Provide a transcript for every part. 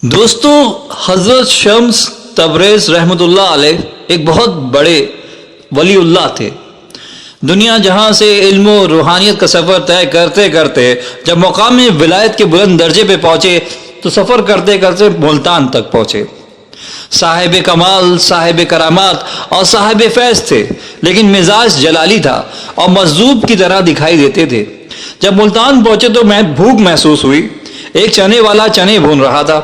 دوستو، حضرت شمس تبریز رحمۃ اللہ علیہ ایک بہت بڑے ولی اللہ تھے۔ دنیا جہاں سے علم و روحانیت کا سفر طے کرتے کرتے جب مقام ولایت کے بلند درجے پہ پہنچے تو سفر کرتے کرتے ملتان تک پہنچے۔ صاحب کمال، صاحب کرامات اور صاحب فیض تھے، لیکن مزاج جلالی تھا اور مجذوب کی طرح دکھائی دیتے تھے۔ جب ملتان پہنچے تو میں بھوک محسوس ہوئی۔ ایک چنے والا چنے بھون رہا تھا۔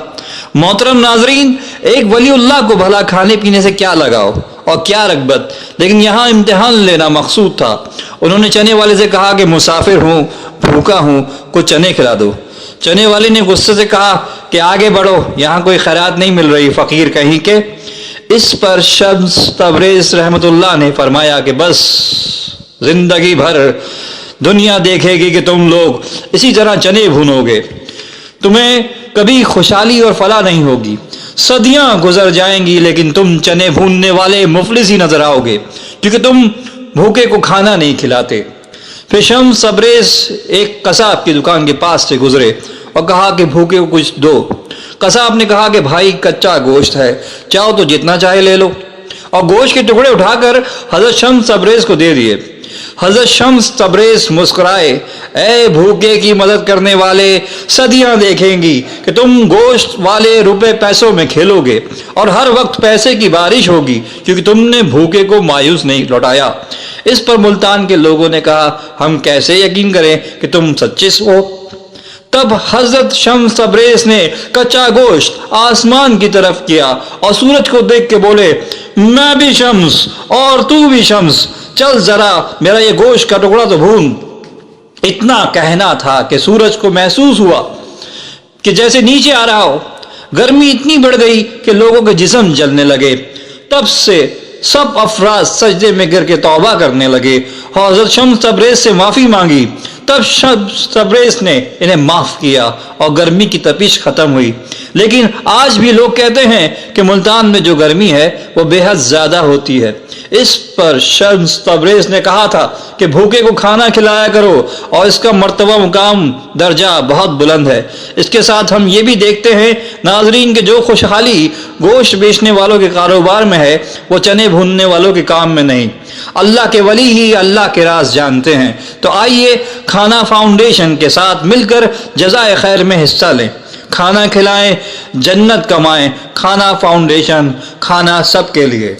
محترم ناظرین، ایک ولی اللہ کو بھلا کھانے پینے سے کیا لگاؤ اور کیا رغبت، لیکن یہاں امتحان لینا مقصود تھا۔ انہوں نے چنے والے سے کہا کہ مسافر ہوں، بھوکا ہوں، کچھ چنے کھلا دو۔ چنے والے نے غصے سے کہا کہ آگے بڑھو، یہاں کوئی خیرات نہیں مل رہی، فقیر کہیں کے۔ اس پر شمس تبریز رحمۃ اللہ نے فرمایا کہ بس زندگی بھر دنیا دیکھے گی کہ تم لوگ اسی طرح چنے بھونو گے، تمہیں کبھی خوشحالی اور فلاح نہیں ہوگی۔ صدیاں گزر جائیں گی لیکن تم چنے بھوننے والے مفلس ہی نظر آؤ گے، کیونکہ تم بھوکے کو کھانا نہیں کھلاتے۔ پھر شمس تبریز ایک قصاب کی دکان کے پاس سے گزرے اور کہا کہ بھوکے کو کچھ دو۔ قصاب نے کہا کہ بھائی کچا گوشت ہے، چاہو تو جتنا چاہے لے لو، اور گوشت کے ٹکڑے اٹھا کر حضرت شمس تبریز کو دے دیے۔ حضرت شمس تبریز مسکرائے، اے بھوکے کی مدد کرنے والے، صدیاں دیکھیں گی کہ تم گوشت والے روپے پیسوں میں کھیلو گے اور ہر وقت پیسے کی بارش ہوگی، کیونکہ تم نے بھوکے کو مایوس نہیں لوٹایا۔ اس پر ملتان کے لوگوں نے کہا، ہم کیسے یقین کریں کہ تم سچے ہو؟ تب حضرت شمس تبریز نے کچا گوشت آسمان کی طرف کیا اور سورج کو دیکھ کے بولے، میں بھی شمس اور تو بھی شمس، چل ذرا میرا یہ گوشت کا ٹکڑا تو بھون۔ اتنا کہنا تھا کہ سورج کو محسوس ہوا کہ جیسے نیچے آ رہا ہو۔ گرمی اتنی بڑھ گئی کہ لوگوں کے جسم جلنے لگے۔ تب سے سب افراد سجدے میں گر کے توبہ کرنے لگے اور حضرت شمس تبریز سے معافی مانگی۔ تب شمس تبریز نے انہیں معاف کیا اور گرمی کی تپش ختم ہوئی۔ لیکن آج بھی لوگ کہتے ہیں کہ ملتان میں جو گرمی ہے وہ بے حد زیادہ ہوتی ہے۔ اس پر شمس تبریز نے کہا تھا کہ بھوکے کو کھانا کھلایا کرو اور اس کا مرتبہ مقام درجہ بہت بلند ہے۔ اس کے ساتھ ہم یہ بھی دیکھتے ہیں ناظرین کہ جو خوشحالی گوشت بیچنے والوں کے کاروبار میں ہے وہ چنے بھوننے والوں کے کام میں نہیں۔ اللہ کے ولی ہی اللہ کے راز جانتے ہیں۔ تو آئیے کھانا فاؤنڈیشن کے ساتھ مل کر جزائے خیر میں حصہ لیں، کھانا کھلائیں، جنت کمائیں۔ کھانا فاؤنڈیشن، کھانا سب کے لیے۔